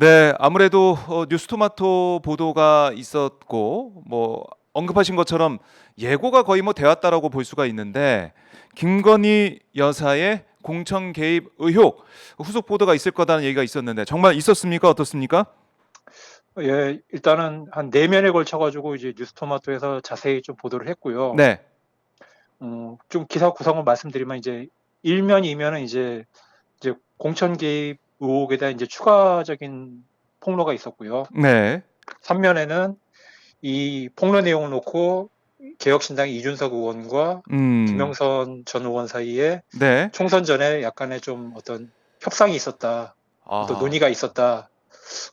네. 아무래도 뉴스토마토 보도가 있었고 뭐 언급하신 것처럼 예고가 거의 뭐 되었다라고 볼 수가 있는데 김건희 여사의 공천 개입 의혹 후속 보도가 있을 거다는 얘기가 있었는데 정말 있었습니까? 어떻습니까? 예, 일단은 한 네면에 걸쳐 가지고 이제 뉴스토마토에서 자세히 좀 보도를 했고요. 네. 좀 기사 구성을 말씀드리면 이제 1면, 2면은 이제 공천 개입 의혹에 대한 이제 추가적인 폭로가 있었고요. 네. 3면에는 이 폭로 내용을 놓고 개혁신당 이준석 의원과 음. 김영선 전 의원 사이에 네. 총선 전에 약간의 좀 어떤 협상이 있었다, 어떤 아하. 논의가 있었다,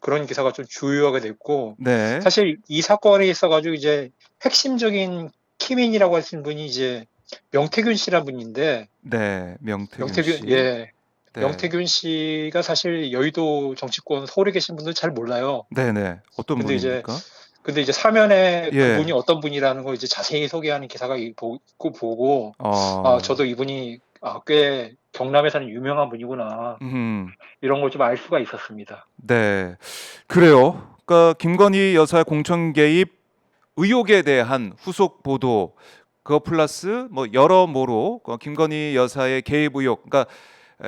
그런 기사가 좀 주요하게 됐고, 네. 사실 이 사건에 있어가지고 이제 핵심적인 키맨이라고 하시는 분이 이제 명태균 씨란 분인데, 네. 명태균 명태균, 씨. 예, 네. 명태균 씨가 사실 여의도 정치권 서울에 계신 분들 잘 몰라요. 네네. 어떤 근데 이제 분입니까? 근데 이제 사면에 그분이 예. 어떤 분이라는 걸 이제 자세히 소개하는 기사가 있고 보고, 아, 어. 저도 이분이 꽤 경남에 사는 유명한 분이구나, 음. 이런 걸 좀 알 수가 있었습니다. 네. 그래요. 그러니까 김건희 여사 공천 개입 의혹에 대한 후속 보도 그거 플러스 뭐 여러모로 김건희 여사의 개입 의혹 그러니까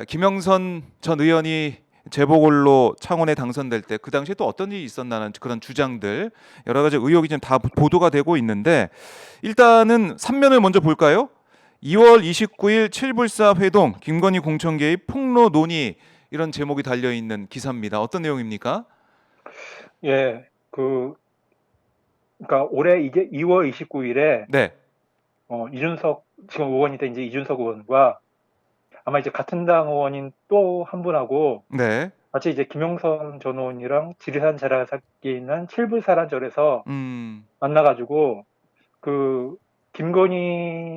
김영선 전 의원이 재보궐로 창원에 당선될 때 그 당시에 또 어떤 일이 있었나는 그런 주장들 여러 가지 의혹이 지금 다 보도가 되고 있는데 일단은 3면을 먼저 볼까요? 2월 29일 칠불사 회동 김건희 공천 개입 폭로 논의 이런 제목이 달려 있는 기사입니다. 어떤 내용입니까? 예, 그러니까 올해 이제 2월 29일에 네. 이준석 지금 의원이 된 이제 이준석 의원과 아마 이제 같은 당 의원인 또 한 분하고 네. 같이 이제 김영선 전 의원이랑 지리산 자라사기 있는 칠불사란절에서 음. 만나가지고 그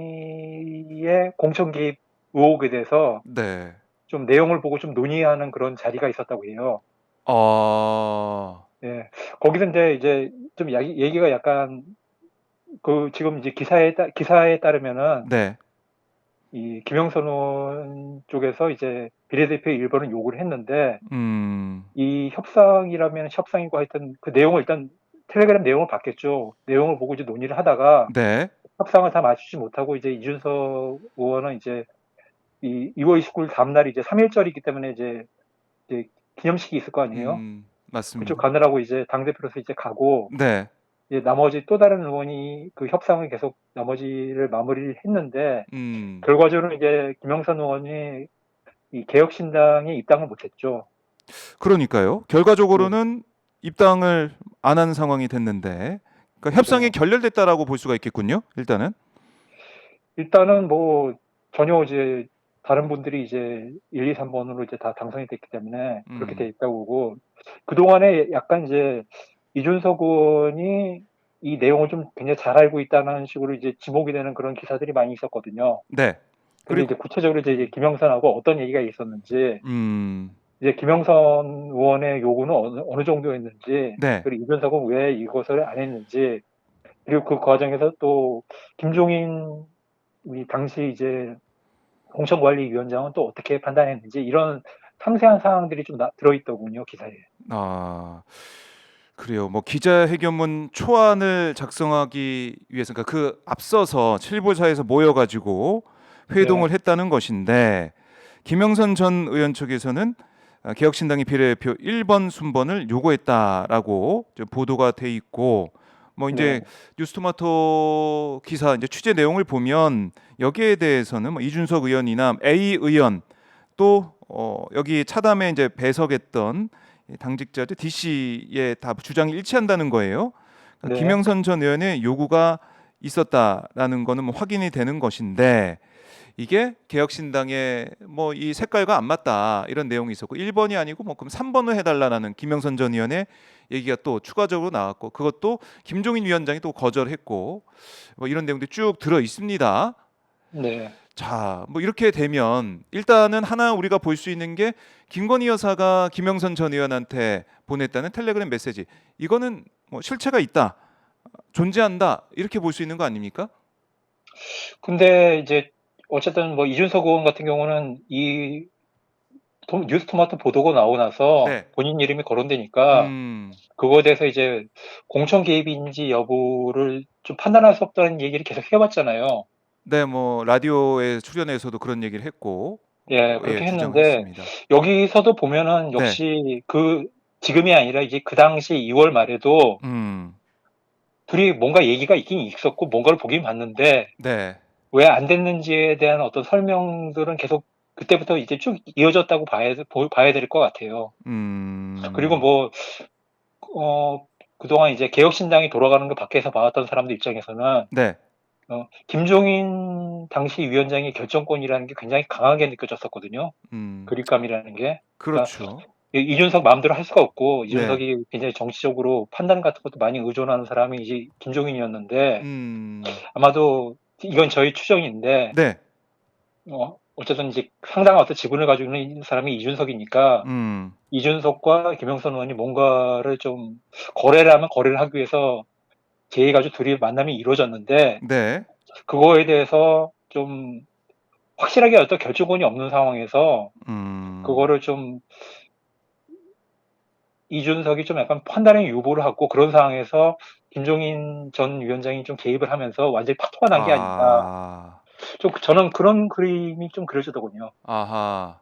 김건희의 공천 개입 의혹에 대해서 네. 좀 내용을 보고 좀 논의하는 그런 자리가 있었다고 해요. 아. 예. 거기서 이제 좀 얘기가 약간 지금 이제 기사에 따르면은 네. 이 김영선 의원 쪽에서 이제 비례대표 일본은 요구를 했는데 음. 이 협상이라면 협상이고 하여튼 그 내용을 일단 텔레그램 내용을 봤겠죠. 내용을 보고 이제 논의를 하다가 네. 협상을 다 맞추지 못하고 이제 이준석 의원은 이제 이 2월 29일 다음 날이 이제 3일절이기 때문에 이제 기념식이 있을 거 아니에요. 그쪽 맞습니다. 가느라고 이제 당대표로서 이제 가고 네. 이제 나머지 또 다른 의원이 그 협상을 계속 나머지를 마무리를 했는데 음. 결과적으로 이제 김영선 의원이 이 개혁신당에 입당을 못했죠. 그러니까요. 예, 결과적으로는 입당을 안 한 상황이 됐는데 그러니까 협상이 맞아요. 결렬됐다라고 볼 수가 있겠군요. 일단은. 일단은 뭐 전혀 이제 다른 분들이 이제 1, 2, 3번으로 이제 다 당선이 됐기 때문에 그렇게 돼 음. 있다고 보고 그동안에 약간 이제 이준석 의원이 이 내용을 좀 굉장히 잘 알고 있다는 식으로 이제 지목이 되는 그런 기사들이 많이 있었거든요. 네. 근데 그리고 이제 구체적으로 이제 김영선하고 어떤 얘기가 있었는지 음. 이제 김영선 의원의 요구는 어느 정도였는지 네. 그리고 이준석은 왜 이것을 안 했는지 그리고 그 과정에서 또 김종인 우리 당시 이제 공천관리위원장은 또 어떻게 판단했는지 이런 상세한 사항들이 좀 들어있더군요, 기사에. 아. 그래요. 뭐 기자회견문 초안을 작성하기 위해서 그러니까 그 앞서서 칠보사에서 모여 가지고 네, 회동을 했다는 것인데 김영선 전 의원 측에서는 개혁신당의 비례대표 1번 순번을 요구했다라고 보도가 돼 있고 뭐 이제 네, 뉴스토마토 기사 이제 취재 내용을 보면 여기에 대해서는 뭐 이준석 의원이나 A 의원 또 여기 차담에 이제 배석했던 당직자들 DC의 다 주장이 일치한다는 거예요. 그러니까 네, 김영선 전 의원의 요구가 있었다라는 거는 뭐 확인이 되는 것인데 이게 개혁신당의 뭐 이 색깔과 안 맞다 이런 내용이 있었고 1번이 아니고 뭐 그럼 3번을 해달라는 김영선 전 의원의 얘기가 또 추가적으로 나왔고 그것도 김종인 위원장이 또 거절했고 뭐 이런 내용들이 쭉 들어 있습니다. 네. 자, 뭐 이렇게 되면 일단은 하나 우리가 볼 수 있는 게 김건희 여사가 김영선 전 의원한테 보냈다는 텔레그램 메시지. 이거는 뭐 실체가 있다, 존재한다 이렇게 볼 수 있는 거 아닙니까? 근데 이제 어쨌든 뭐 이준석 의원 같은 경우는 이 뉴스토마토 보도가 나오고 나서 네. 본인 이름이 거론되니까 음. 그거에 대해서 이제 공천 개입인지 여부를 좀 판단할 수 없다는 얘기를 계속 해왔잖아요. 네, 뭐 라디오에 출연해서도 그런 얘기를 했고, 예, 예, 그렇게 했는데 주장했습니다. 여기서도 보면은 네. 역시 지금이 아니라 이제 그 당시 2월 말에도 음. 둘이 뭔가 얘기가 있긴 있었고 뭔가를 보긴 봤는데 네. 왜 안 됐는지에 대한 어떤 설명들은 계속 그때부터 이제 쭉 이어졌다고 봐야 될 것 같아요. 그리고 음. 뭐, 그동안 이제 개혁신당이 돌아가는 거 밖에서 봐왔던 사람들 입장에서는, 네. 김종인 당시 위원장의 결정권이라는 게 굉장히 강하게 느껴졌었거든요. 음. 그립감이라는 게. 그러니까 그렇죠. 이준석 마음대로 할 수가 없고, 네. 이준석이 굉장히 정치적으로 판단 같은 것도 많이 의존하는 사람이 이제 김종인이었는데, 음. 아마도 이건 저희 추정인데, 네. 어쨌든 이제 상당한 어떤 지분을 가지고 있는 사람이 이준석이니까 음. 이준석과 김영선 의원이 뭔가를 좀 거래를 하면 거래를 하기 위해서 계획가지고 둘이 만남이 이루어졌는데 네. 그거에 대해서 좀 확실하게 어떤 결정권이 없는 상황에서 음. 그거를 좀 이준석이 좀 약간 판단의 유보를 하고 그런 상황에서 김종인 전 위원장이 좀 개입을 하면서 완전히 파토가 난 게 아닌가. 아. 좀 저는 그런 그림이 좀 그려지더군요. 아하.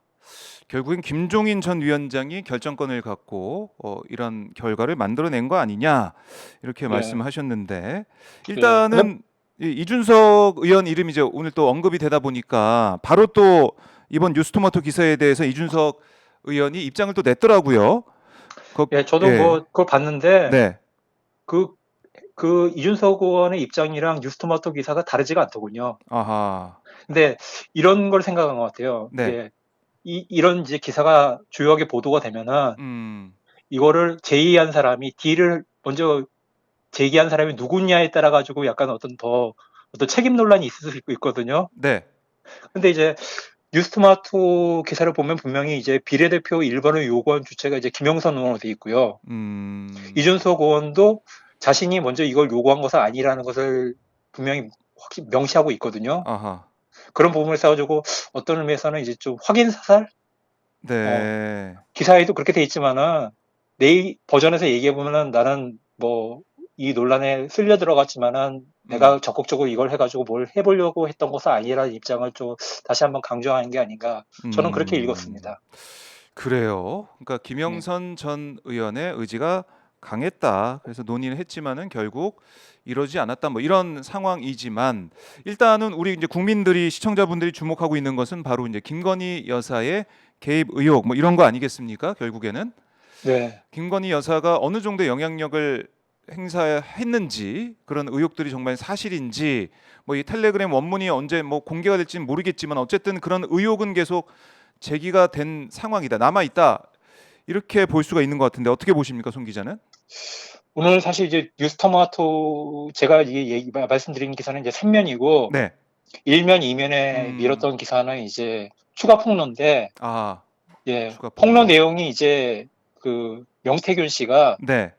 결국엔 김종인 전 위원장이 결정권을 갖고 이런 결과를 만들어낸 거 아니냐 이렇게 예, 말씀하셨는데 예. 근데 일단은 이준석 의원 이름이 이제 오늘 또 언급이 되다 보니까 바로 또 이번 뉴스토마토 기사에 대해서 이준석 의원이 입장을 또 냈더라고요. 예, 저도 예, 뭐 그걸 봤는데 네, 그 이준석 의원의 입장이랑 뉴스토마토 기사가 다르지가 않더군요. 아하, 근데 이런 걸 생각한 것 같아요. 네, 이게 이런 이제 기사가 주요하게 보도가 되면은 음, 이거를 제의한 사람이 딜을 먼저 제기한 사람이 누구냐에 따라 가지고 약간 어떤 책임 논란이 있을 수 있거든요. 네, 근데 이제 뉴스토마토 기사를 보면 분명히 이제 비례대표 1번을 요구한 주체가 이제 김영선 의원으로 돼 있고요. 음, 이준석 의원도 자신이 먼저 이걸 요구한 것은 아니라는 것을 분명히 확실히 명시하고 있거든요. 아하, 그런 부분을 써가지고 어떤 의미에서는 이제 좀 확인 사살? 어, 네, 기사에도 그렇게 돼 있지만은 내 버전에서 얘기해 보면은 나는 뭐 이 논란에 쓸려 들어갔지만은 음, 내가 적극적으로 이걸 해가지고 뭘 해보려고 했던 것은 아니라는 입장을 좀 다시 한번 강조하는 게 아닌가. 저는 그렇게 음. 읽었습니다. 그래요. 그러니까 네. 김영선 전 의원의 의지가 강했다. 그래서 논의를 했지만은 결국 이러지 않았다. 뭐 이런 상황이지만 일단은 우리 이제 국민들이 시청자분들이 주목하고 있는 것은 바로 이제 김건희 여사의 개입 의혹 뭐 이런 거 아니겠습니까? 결국에는 네. 김건희 여사가 어느 정도 영향력을 행사했는지 그런 의혹들이 정말 사실인지 뭐 이 텔레그램 원문이 언제 뭐 공개가 될지는 모르겠지만 어쨌든 그런 의혹은 계속 제기가 된 상황이다. 남아 있다. 이렇게 볼 수가 있는 것 같은데 어떻게 보십니까, 송 기자는? 오늘 사실 이제 뉴스토마토 제가 말씀드린 기사는 이제 3면이고 네. 1면, 2면에 음. 밀었던 기사는 이제 추가 폭로인데 아, 예, 추가 폭로 폭로. 내용이 이제 명태균 씨가 네.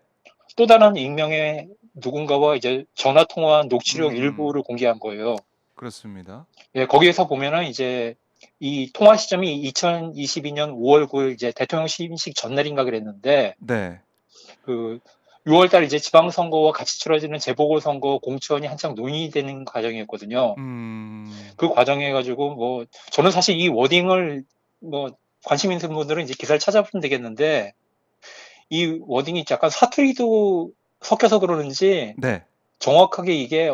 또 다른 익명의 누군가와 이제 전화 통화 녹취록 음. 일부를 공개한 거예요. 그렇습니다. 예, 거기에서 보면은 이제 이 통화 시점이 2022년 5월 9일 이제 대통령 취임식 전날인가 그랬는데 네. 그 6월 달 이제 지방선거와 같이 치러지는 재보궐선거 공천이 한창 논의되는 과정이었거든요. 음. 그 과정에 가지고 뭐 저는 사실 이 워딩을 뭐 관심 있는 분들은 이제 기사를 찾아보면 되겠는데 이 워딩이 약간 사투리도 섞여서 그러는지 네. 정확하게 이게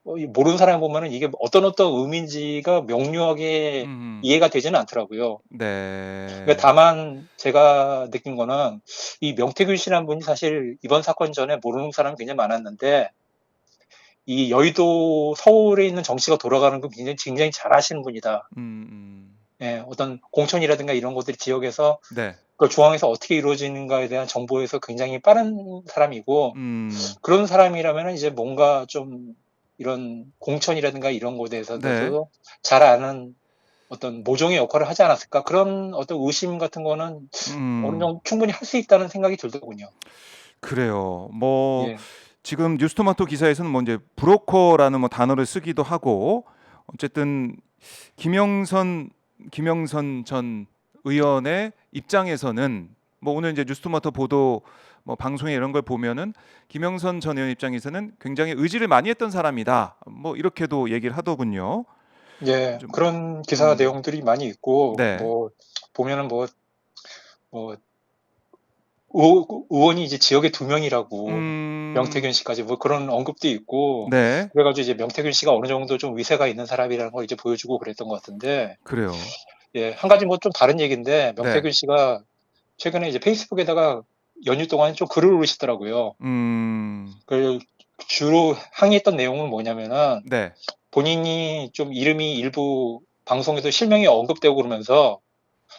모르는 사람이 보면은 이게 어떤 의미인지가 명료하게 음. 이해가 되지는 않더라고요. 그러니까 네. 다만 제가 느낀 거는 이 명태균 씨라는 분이 사실 이번 사건 전에 모르는 사람이 굉장히 많았는데 이 여의도 서울에 있는 정치가 돌아가는 걸 굉장히 잘 아시는 분이다. 음. 음. 예, 어떤 공천이라든가 이런 것들이 지역에서 네. 그 중앙에서 어떻게 이루어지는가에 대한 정보에서 굉장히 빠른 사람이고 음. 그런 사람이라면 이제 뭔가 좀 이런 공천이라든가 이런 것에 네. 대해서도 잘 아는 어떤 모종의 역할을 하지 않았을까 그런 어떤 의심 같은 거는 어느 음. 정도 충분히 할 수 있다는 생각이 들더군요. 그래요. 뭐 예, 지금 뉴스토마토 기사에서는 뭐 이제 브로커라는 뭐 단어를 쓰기도 하고 어쨌든 김영선 전 의원의 입장에서는 뭐 오늘 이제 뉴스토마토 보도 뭐 방송에 이런 걸 보면은 김영선 전 의원 입장에서는 굉장히 의지를 많이 했던 사람이다. 뭐 이렇게도 얘기를 하더군요. 예, 좀 그런 기사 내용들이 많이 있고, 네. 보면은 뭐, 의원이 이제 지역에 2명이라고, 음, 명태균 씨까지 뭐 그런 언급도 있고, 네. 그래가지고 이제 명태균 씨가 어느 정도 좀 위세가 있는 사람이라는 걸 이제 보여주고 그랬던 것 같은데, 그래요. 예, 한 가지 뭐 좀 다른 얘기인데, 네. 명태균 씨가 최근에 이제 페이스북에다가 연휴 동안 좀 글을 올리시더라고요. 음, 그 주로 항의했던 내용은 뭐냐면은, 네. 본인이 좀 이름이 일부 방송에서 실명이 언급되고 그러면서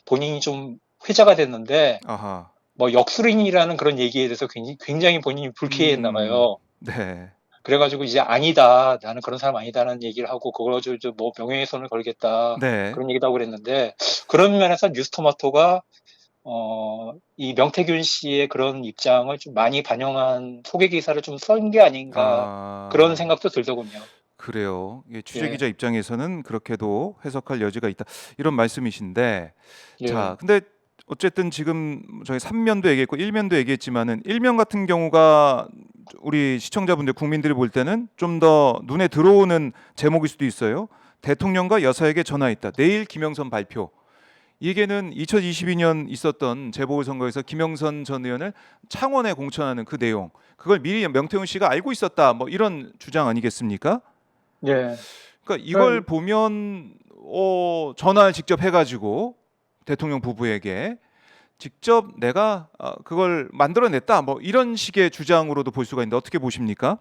본인이 좀 회자가 됐는데 아하. 뭐 역술인이라는 그런 얘기에 대해서 굉장히 본인이 불쾌했나 봐요. 네. 그래가지고 이제 아니다, 나는 그런 사람 아니다라는 얘기를 하고 그걸 가지고 뭐 명예훼손을 걸겠다 네. 그런 얘기도 하고 그랬는데 그런 면에서 뉴스토마토가 이 명태균 씨의 그런 입장을 좀 많이 반영한 소개 기사를 좀 쓴 게 아닌가 그런 아, 생각도 들더군요. 그래요. 이게 취재 예, 기자 입장에서는 그렇게도 해석할 여지가 있다. 이런 말씀이신데, 예, 자, 근데 어쨌든 지금 저희 3면도 얘기했고 1면도 얘기했지만은 1면 같은 경우가 우리 시청자분들 국민들이 볼 때는 좀 더 눈에 들어오는 제목일 수도 있어요. 대통령과 여사에게 전화했다. 내일 김영선 발표. 이게는 2022년 있었던 재보궐선거에서 김영선 전 의원을 창원에 공천하는 그 내용. 그걸 미리 명태균 씨가 알고 있었다. 뭐 이런 주장 아니겠습니까? 예. 그러니까 이걸 그러니까 보면 전화를 직접 해가지고 대통령 부부에게 직접 내가 그걸 만들어냈다. 뭐 이런 식의 주장으로도 볼 수가 있는데 어떻게 보십니까?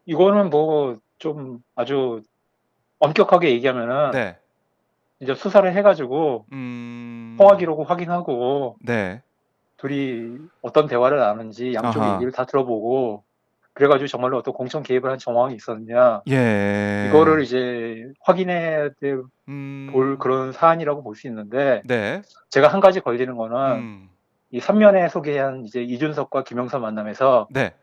이거는 뭐 좀 아주 엄격하게 얘기하면은 네. 이제 수사를 해가지고 통화 음, 기록을 확인하고 네. 둘이 어떤 대화를 나눴는지 양쪽 아하. 얘기를 다 들어보고 그래가지고 정말로 어떤 공천 개입을 한 정황이 있었느냐 이거를 예. 이제 확인해 볼 음, 그런 사안이라고 볼 수 있는데 네. 제가 한 가지 걸리는 거는 음, 이 3면에 소개한 이제 이준석과 김영선 만남에서 네.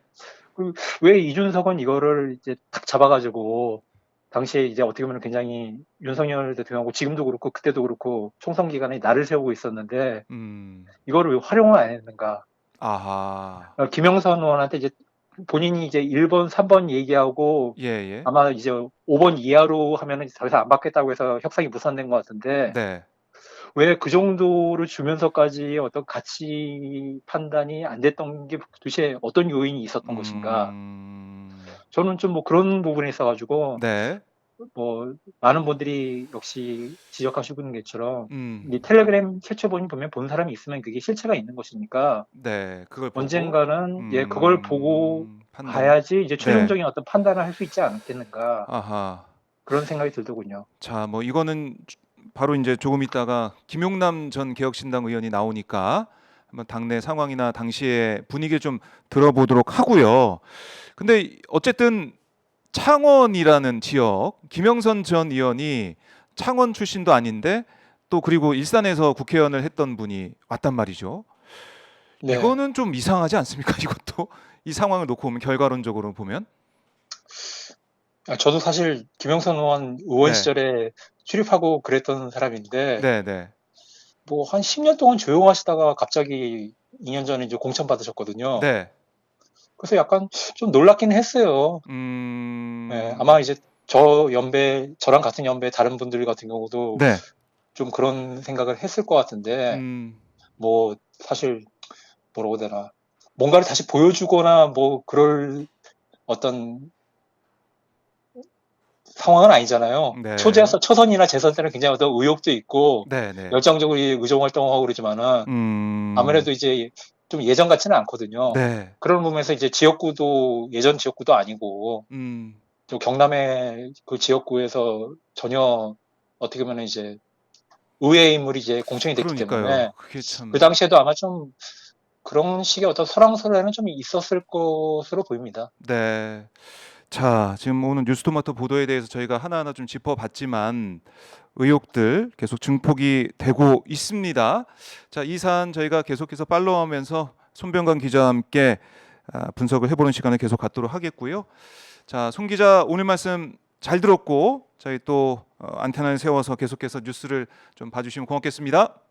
왜 이준석은 이거를 이제 탁 잡아가지고 당시에 이제 어떻게 보면 굉장히 윤석열 대통령하고 지금도 그렇고 그때도 그렇고 총선 기간에 나를 세우고 있었는데 음, 이거를 왜 활용을 안 했는가? 아하. 김영선 의원한테 이제 본인이 이제 1번, 3번 얘기하고 예, 예. 아마 이제 5번 이하로 하면은 더 이상 안 받겠다고 해서 협상이 무산된 것 같은데 네. 왜 그 정도를 주면서까지 어떤 가치 판단이 안 됐던 게 도대체 어떤 요인이 있었던 것인가? 음, 저는 좀 뭐 그런 부분에 있어가지고 네. 뭐 많은 분들이 역시 지적하시고 있는 것처럼 음, 이 텔레그램 캡처본이 보면 본 사람이 있으면 그게 실체가 있는 것이니까 네. 그걸 보고, 언젠가는 예 그걸 보고 판단. 봐야지 이제 네. 최종적인 어떤 판단을 할 수 있지 않겠는가 아하. 그런 생각이 들더군요. 자, 뭐 이거는 바로 이제 조금 있다가 김용남 전 개혁신당 의원이 나오니까 한번 당내 상황이나 당시의 분위기를 좀 들어보도록 하고요. 근데 어쨌든 창원이라는 지역, 김영선 전 의원이 창원 출신도 아닌데 또 그리고 일산에서 국회의원을 했던 분이 왔단 말이죠. 네. 이거는 좀 이상하지 않습니까? 이것도 이 상황을 놓고 보면 결과론적으로 보면 저도 사실 김영선 의원 네, 시절에 출입하고 그랬던 사람인데 네, 네, 뭐 한 10년 동안 조용하시다가 갑자기 2년 전에 이제 공천 받으셨거든요. 네, 그래서 약간 좀 놀랍긴 했어요. 예, 음, 아마 이제 저랑 같은 연배 다른 분들 같은 경우도 네, 좀 그런 생각을 했을 것 같은데, 음, 뭐, 사실, 뭐라고 해야 되나. 뭔가를 다시 보여주거나, 뭐, 그럴 어떤 상황은 아니잖아요. 네, 초선이나 재선 때는 굉장히 어떤 의욕도 있고, 네, 네, 열정적으로 의정 활동하고 그러지만은, 음, 아무래도 이제 좀 예전 같지는 않거든요. 네, 그런 부분에서 이제 지역구도 예전 지역구도 아니고, 음, 또 경남의 그 지역구에서 전혀 어떻게 보면 이제 의외의 인물이 이제 공천이 됐기 그러니까요. 때문에 그게 그 참, 당시에도 아마 좀 그런 식의 어떤 설왕설래는 좀 있었을 것으로 보입니다. 네. 자, 지금 오늘 뉴스토마토 보도에 대해서 저희가 하나하나 좀 짚어봤지만 의혹들 계속 증폭이 되고 있습니다. 자, 이 사안 저희가 계속해서 팔로우하면서 손병관 기자와 함께 분석을 해보는 시간을 계속 갖도록 하겠고요. 자, 손 기자 오늘 말씀 잘 들었고 저희 또 안테나를 세워서 계속해서 뉴스를 좀 봐주시면 고맙겠습니다.